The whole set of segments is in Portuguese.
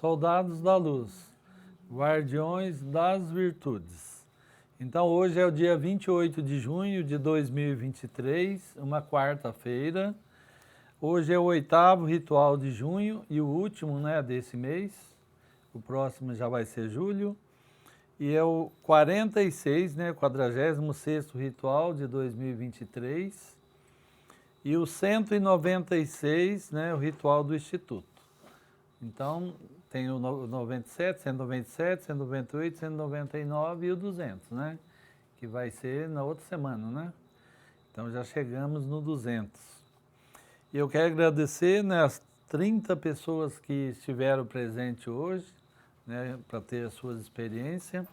Soldados da luz, guardiões das virtudes. Então hoje é o dia 28 de junho de 2023, uma quarta-feira. Hoje é o 8º ritual de junho e o último, né, desse mês. O próximo já vai ser julho. E é o 46, né, 46º ritual de 2023. E o 196, né, o ritual do Instituto. Então, tem o 97, 197, 198, 199 e o 200, né? Que vai ser na outra semana, né? Então, já chegamos no 200. E eu quero agradecer, né, as 30 pessoas que estiveram presentes hoje, né, para ter as suas experiências.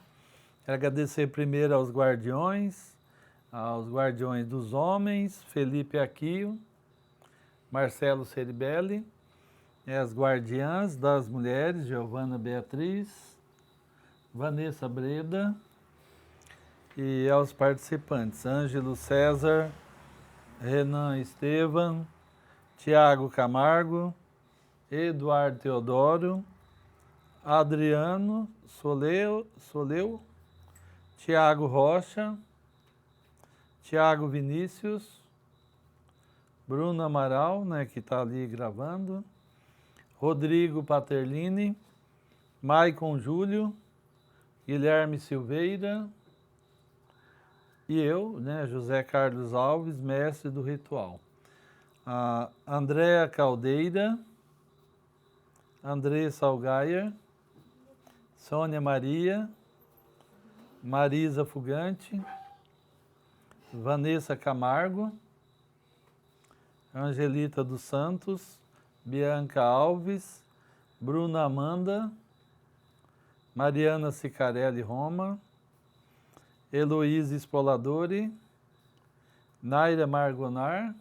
Quero agradecer primeiro aos guardiões dos homens, Felipe Aquio, Marcelo Ceribelli, as guardiãs das mulheres, Giovana Beatriz, Vanessa Breda, e aos participantes, Ângelo César, Renan Estevam, Tiago Camargo, Eduardo Teodoro, Adriano Soleu, Tiago Rocha, Tiago Vinícius, Bruno Amaral, né, que está ali gravando, Rodrigo Paterlini, Maicon Júlio, Guilherme Silveira e eu, né, José Carlos Alves, mestre do ritual. Andréa Caldeira, André Salgaia, Sônia Maria, Marisa Fugante, Vanessa Camargo, Angelita dos Santos, Bianca Alves, Bruna Amanda, Mariana Sicarelli Roma, Heloísa Spoladori, Naira Margonar,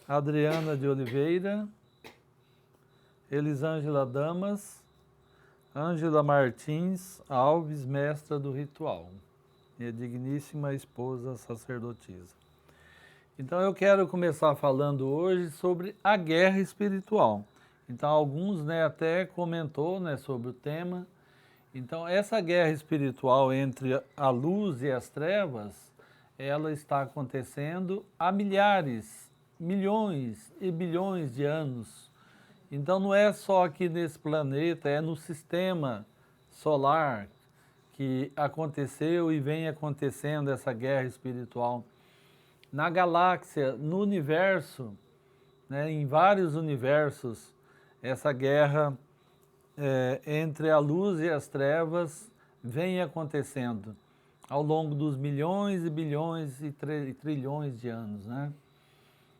Adriana de Oliveira, Elisângela Damas, Ângela Martins Alves, mestra do ritual, minha digníssima esposa sacerdotisa. Então eu quero começar falando hoje sobre a guerra espiritual. Então alguns, né, até comentou, né, sobre o tema. Então essa guerra espiritual entre a luz e as trevas, ela está acontecendo há milhares, milhões e bilhões de anos. Então não é só aqui nesse planeta, é no sistema solar que aconteceu e vem acontecendo essa guerra espiritual. Na galáxia, no universo, né, em vários universos, essa guerra entre a luz e as trevas vem acontecendo ao longo dos milhões e bilhões e trilhões de anos, né?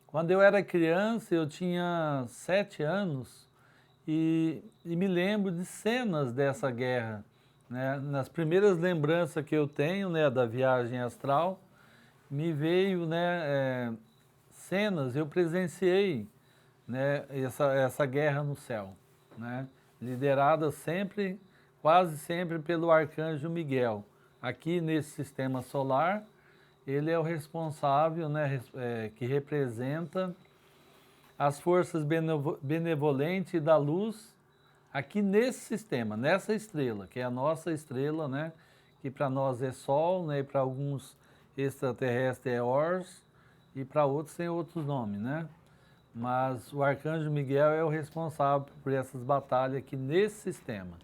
Quando eu era criança, eu tinha 7 anos e me lembro de cenas dessa guerra, né? Nas primeiras lembranças que eu tenho, né, da viagem astral, me veio, né, cenas, eu presenciei, né, essa guerra no céu, né, liderada sempre, quase sempre pelo arcanjo Miguel. Aqui nesse sistema solar, ele é o responsável, né, que representa as forças benevolentes da luz aqui nesse sistema, nessa estrela, que é a nossa estrela, né, que para nós é Sol, né, e para alguns extraterrestre é Ors, e para outros tem outros nomes, né? Mas o arcanjo Miguel é o responsável por essas batalhas aqui nesse sistema.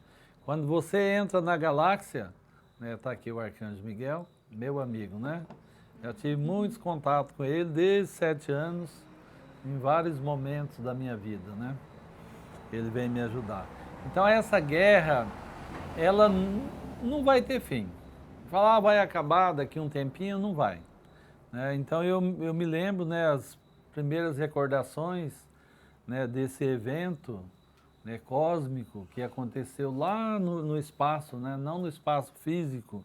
Quando você entra na galáxia, né, tá aqui o arcanjo Miguel, meu amigo, né? Eu tive muitos contatos com ele desde 7 anos, em vários momentos da minha vida, né? Ele vem me ajudar. Então essa guerra, ela não vai ter fim. Falar vai acabar daqui um tempinho, não vai. Né? Então eu me lembro, né, as primeiras recordações, né, desse evento, né, cósmico que aconteceu lá no espaço, né, não no espaço físico,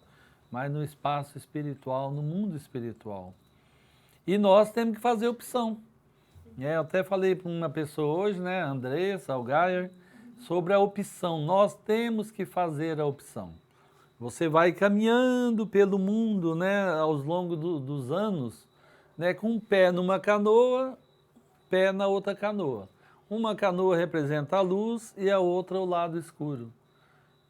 mas no espaço espiritual, no mundo espiritual. E nós temos que fazer opção. Eu até falei para uma pessoa hoje, né, André Salgaia, sobre a opção. Nós temos que fazer a opção. Você vai caminhando pelo mundo, né, aos longos dos anos, né, com um pé numa canoa, pé na outra canoa. Uma canoa representa a luz e a outra o lado escuro.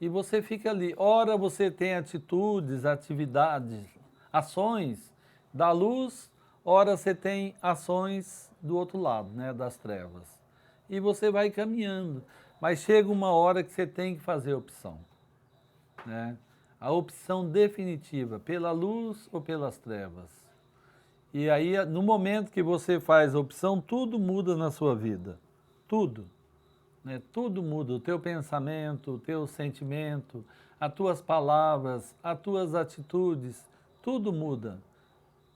E você fica ali. Ora você tem atitudes, atividades, ações da luz, ora você tem ações do outro lado, né, das trevas. E você vai caminhando. Mas chega uma hora que você tem que fazer a opção, né? A opção definitiva, pela luz ou pelas trevas. E aí, no momento que você faz a opção, tudo muda na sua vida. Tudo. Né? Tudo muda, o teu pensamento, o teu sentimento, as tuas palavras, as tuas atitudes, tudo muda.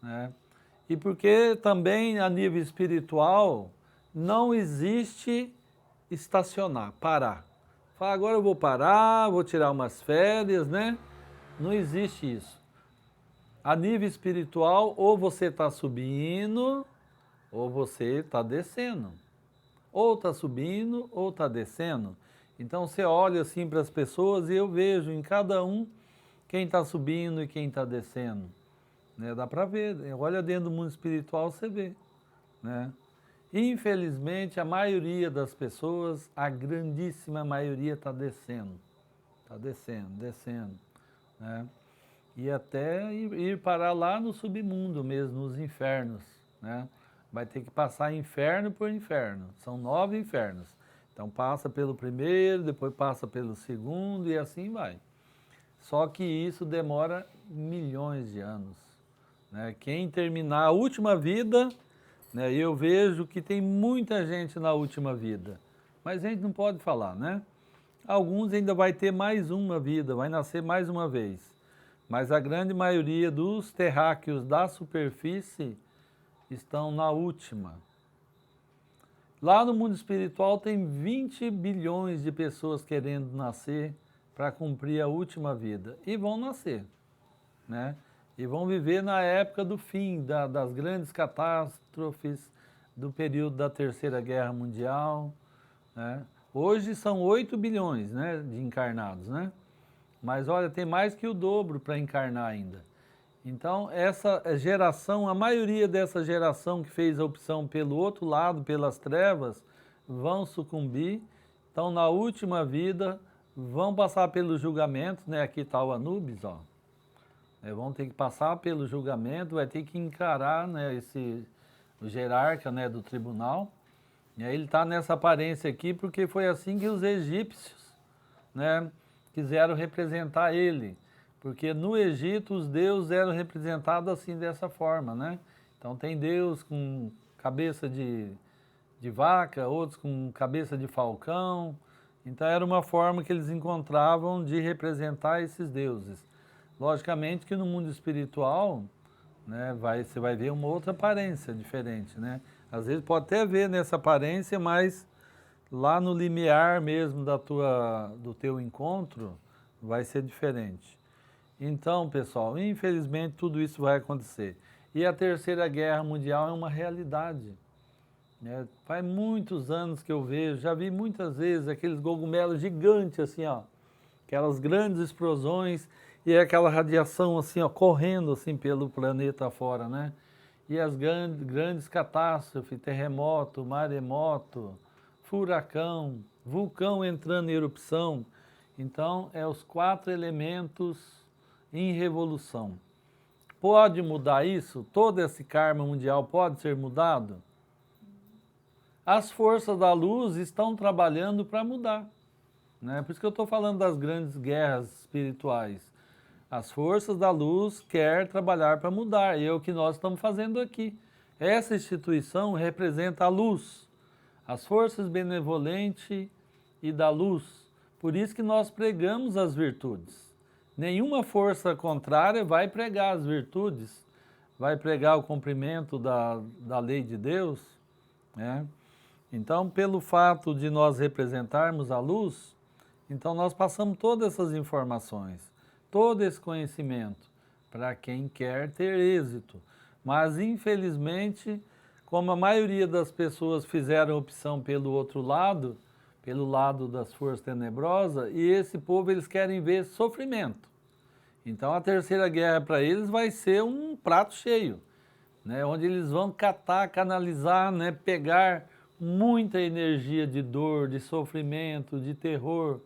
Né? E porque também a nível espiritual não existe estacionar, parar. Fala, agora eu vou parar, vou tirar umas férias, né? Não existe isso. A nível espiritual, ou você está subindo, ou você está descendo. Ou está subindo, ou está descendo. Então você olha assim para as pessoas e eu vejo em cada um quem está subindo e quem está descendo. Né? Dá para ver, olha dentro do mundo espiritual, você vê. Né? Infelizmente, a maioria das pessoas, a grandíssima maioria está descendo. Está descendo, descendo. Né? E até ir parar lá no submundo mesmo, nos infernos. Né? Vai ter que passar inferno por inferno. São 9 infernos. Então passa pelo primeiro, depois passa pelo segundo e assim vai. Só que isso demora milhões de anos. Né? Quem terminar a última vida, né, eu vejo que tem muita gente na última vida. Mas a gente não pode falar, né? Alguns ainda vai ter mais uma vida, vai nascer mais uma vez. Mas a grande maioria dos terráqueos da superfície estão na última. Lá no mundo espiritual tem 20 bilhões de pessoas querendo nascer para cumprir a última vida. E vão nascer, né? E vão viver na época do fim, das grandes catástrofes, do período da Terceira Guerra Mundial. Né? Hoje são 8 bilhões, né, de encarnados, né? Mas olha, tem mais que o dobro para encarnar ainda. Então, essa geração, a maioria dessa geração que fez a opção pelo outro lado, pelas trevas, vão sucumbir. Então, na última vida, vão passar pelo julgamento, né? Aqui está o Anubis, ó. Vão ter que passar pelo julgamento, vai ter que encarar, né, o jerarca, né, do tribunal. E aí ele está nessa aparência aqui porque foi assim que os egípcios, né, quiseram representar ele. Porque no Egito os deuses eram representados assim, dessa forma, né? Então tem Deus com cabeça de vaca, outros com cabeça de falcão. Então era uma forma que eles encontravam de representar esses deuses. Logicamente que no mundo espiritual, né, você vai ver uma outra aparência diferente, né? Às vezes pode até ver nessa aparência, mas lá no limiar mesmo do teu encontro vai ser diferente. Então, pessoal, infelizmente tudo isso vai acontecer. E a Terceira Guerra Mundial é uma realidade. Né? Faz muitos anos que eu vejo, já vi muitas vezes aqueles cogumelos gigantes assim, ó, aquelas grandes explosões e aquela radiação assim, ó, correndo assim pelo planeta fora, né? E as grandes catástrofes, terremoto, maremoto, furacão, vulcão entrando em erupção. Então, é os 4 elementos em revolução. Pode mudar isso? Todo esse karma mundial pode ser mudado? As forças da luz estão trabalhando para mudar. Né? Por isso que eu estou falando das grandes guerras espirituais. As forças da luz querem trabalhar para mudar, e é o que nós estamos fazendo aqui. Essa instituição representa a luz, as forças benevolentes e da luz. Por isso que nós pregamos as virtudes. Nenhuma força contrária vai pregar as virtudes, vai pregar o cumprimento da lei de Deus. Né? Então, pelo fato de nós representarmos a luz, então nós passamos todas essas informações, todo esse conhecimento para quem quer ter êxito. Mas, infelizmente, como a maioria das pessoas fizeram opção pelo outro lado, pelo lado das forças tenebrosas, e esse povo eles querem ver sofrimento. Então a Terceira Guerra para eles vai ser um prato cheio, né, onde eles vão catar, canalizar, né, pegar muita energia de dor, de sofrimento, de terror,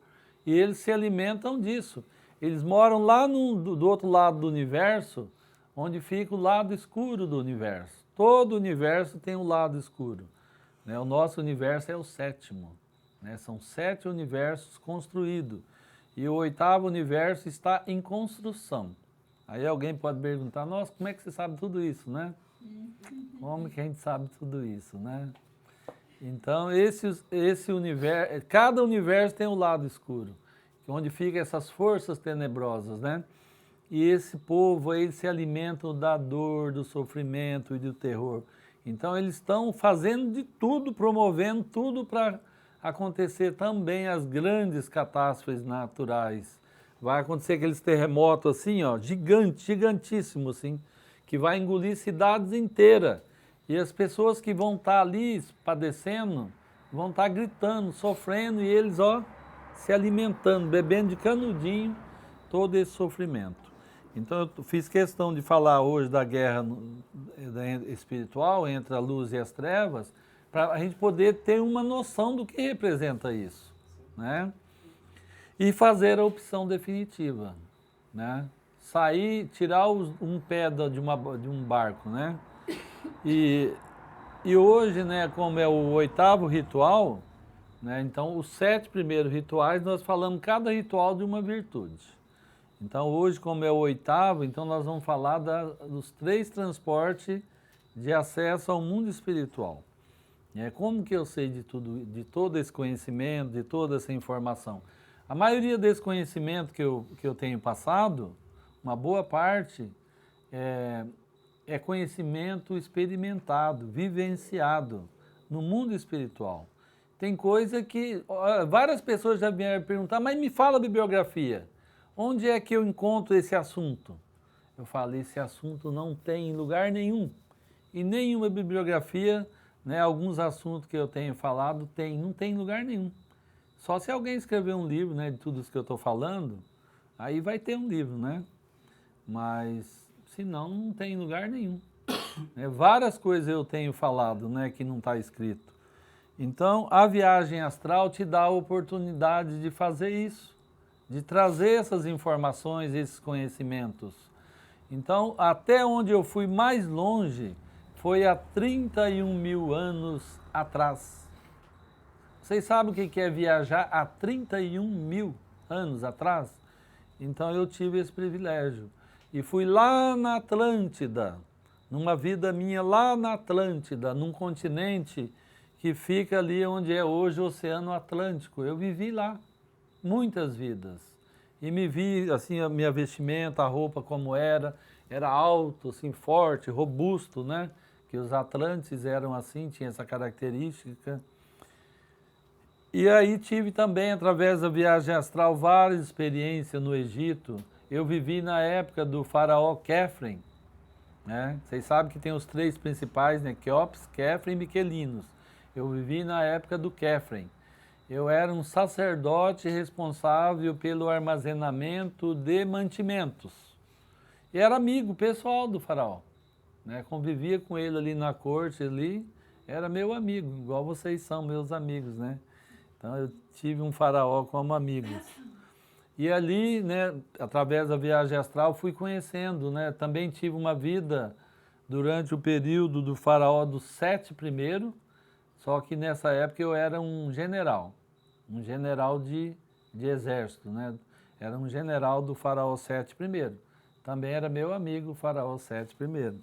e eles se alimentam disso. Eles moram lá do outro lado do universo, onde fica o lado escuro do universo. Todo universo tem um lado escuro, né? O nosso universo é o 7º, né? São 7 universos construídos, e o 8º universo está em construção. Aí alguém pode perguntar, nossa, como é que você sabe tudo isso, né? Como que a gente sabe tudo isso, né? Então, esse universo, cada universo tem um lado escuro, onde ficam essas forças tenebrosas, né? E esse povo aí se alimentam da dor, do sofrimento e do terror. Então, eles estão fazendo de tudo, promovendo tudo para acontecer também as grandes catástrofes naturais. Vai acontecer aqueles terremotos assim, ó, gigantíssimos, assim, que vai engolir cidades inteiras. E as pessoas que vão estar ali padecendo, vão estar gritando, sofrendo, e eles, ó, se alimentando, bebendo de canudinho todo esse sofrimento. Então eu fiz questão de falar hoje da guerra espiritual entre a luz e as trevas, para a gente poder ter uma noção do que representa isso, né? E fazer a opção definitiva, né? Sair, tirar um pé de um barco, né? E hoje, né, como é o 8º ritual, né, então os 7 primeiros rituais, nós falamos cada ritual de uma virtude. Então hoje, como é o 8º, então nós vamos falar dos 3 transportes de acesso ao mundo espiritual. Como que eu sei de todo esse conhecimento, de toda essa informação? A maioria desse conhecimento que eu tenho passado, uma boa parte, é conhecimento experimentado, vivenciado no mundo espiritual. Tem coisa que várias pessoas já vieram perguntar, mas me fala a bibliografia. Onde é que eu encontro esse assunto? Eu falo, esse assunto não tem em lugar nenhum. Em nenhuma bibliografia, né, alguns assuntos que eu tenho falado, não tem em lugar nenhum. Só se alguém escrever um livro, né, de tudo isso que eu estou falando, aí vai ter um livro, né? Mas, se não, não tem em lugar nenhum. Várias coisas eu tenho falado, né, que não está escrito. Então, a viagem astral te dá a oportunidade de fazer isso, de trazer essas informações, esses conhecimentos. Então, até onde eu fui mais longe foi há 31 mil anos atrás. Vocês sabem o que é viajar há 31 mil anos atrás? Então, eu tive esse privilégio. E fui lá na Atlântida, numa vida minha lá na Atlântida, num continente que fica ali onde é hoje o Oceano Atlântico. Eu vivi lá muitas vidas. E me vi, assim, a minha vestimenta, a roupa como era alto, assim, forte, robusto, né? Que os atlantes eram assim, tinha essa característica. E aí tive também, através da viagem astral, várias experiências no Egito. Eu vivi na época do faraó Kefren, né? Vocês sabem que tem os 3 principais, né? Quéops, Kefren e Miquelinos. Eu vivi na época do Kefren. Eu era um sacerdote responsável pelo armazenamento de mantimentos. E era amigo pessoal do faraó, né? Convivia com ele ali na corte, ali, era meu amigo, igual vocês são meus amigos, né? Então eu tive um faraó como amigo. E ali, né, através da viagem astral, fui conhecendo, né? Também tive uma vida durante o período do faraó dos 7 primeiros, só que nessa época eu era um general de exército, né? Era um general do faraó 7 primeiro. Também era meu amigo o faraó 7 primeiro.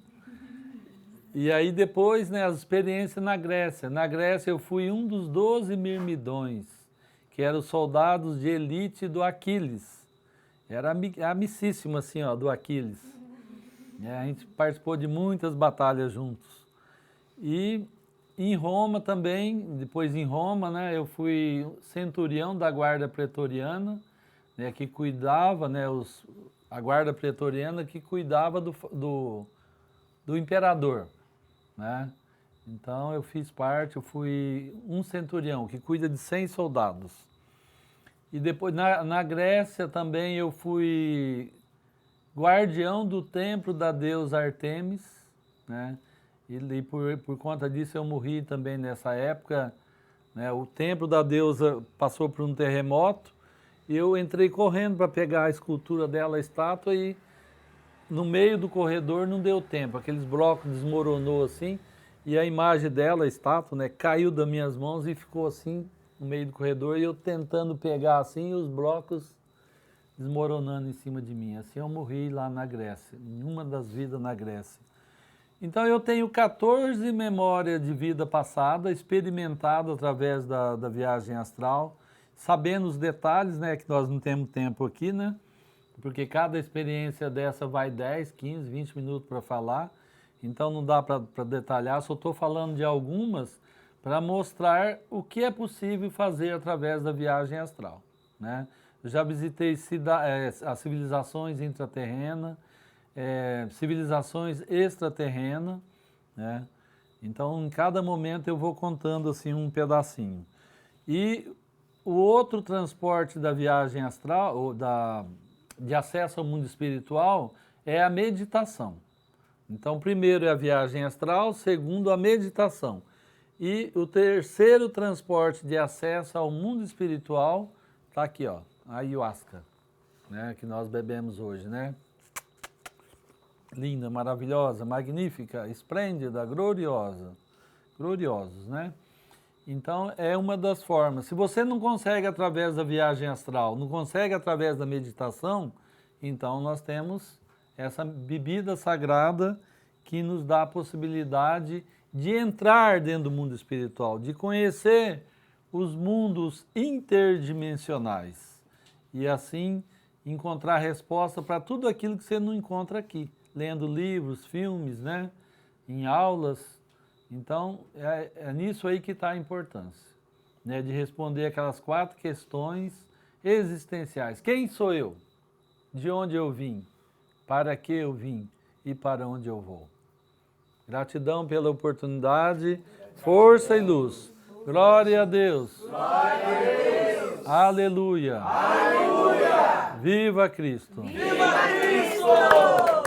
E aí depois, né, as experiências na Grécia. Na Grécia eu fui um dos 12 mirmidões, que eram os soldados de elite do Aquiles. Era amicíssimo assim, ó, do Aquiles. A gente participou de muitas batalhas juntos. E em Roma também, depois em Roma, né, eu fui centurião da guarda pretoriana, né, que cuidava, né, a guarda pretoriana que cuidava do imperador, né? Então eu fiz parte, eu fui um centurião que cuida de 100 soldados. E depois na Grécia também eu fui guardião do templo da deusa Artemis, né? E por conta disso eu morri também nessa época, né? O templo da deusa passou por um terremoto e eu entrei correndo para pegar a escultura dela, a estátua, e no meio do corredor não deu tempo, aqueles blocos desmoronou assim, e a imagem dela, a estátua, né, caiu das minhas mãos e ficou assim no meio do corredor, e eu tentando pegar assim, e os blocos desmoronando em cima de mim. Assim eu morri lá na Grécia, em uma das vidas na Grécia. Então eu tenho 14 memórias de vida passada, experimentado através da viagem astral, sabendo os detalhes, né, que nós não temos tempo aqui, né? Porque cada experiência dessa vai 10, 15, 20 minutos para falar, então não dá para detalhar, só estou falando de algumas para mostrar o que é possível fazer através da viagem astral, né? Eu já visitei as civilizações intraterrenas, civilizações extraterrenas, né? Então, em cada momento eu vou contando assim um pedacinho. E o outro transporte da viagem astral, ou de acesso ao mundo espiritual, é a meditação. Então, primeiro é a viagem astral, segundo a meditação. E o terceiro transporte de acesso ao mundo espiritual está aqui, ó, a ayahuasca, né, que nós bebemos hoje, né? Linda, maravilhosa, magnífica, esplêndida, gloriosa. Gloriosos, né? Então, é uma das formas. Se você não consegue através da viagem astral, não consegue através da meditação, então nós temos essa bebida sagrada que nos dá a possibilidade de entrar dentro do mundo espiritual, de conhecer os mundos interdimensionais e assim encontrar resposta para tudo aquilo que você não encontra aqui, lendo livros, filmes, né? Em aulas. Então, é nisso aí que está a importância, né, de responder aquelas 4 questões existenciais. Quem sou eu? De onde eu vim? Para que eu vim? E para onde eu vou? Gratidão pela oportunidade, força e luz. Glória a Deus. Glória a Deus. Aleluia. Aleluia. Viva Cristo. Viva Cristo.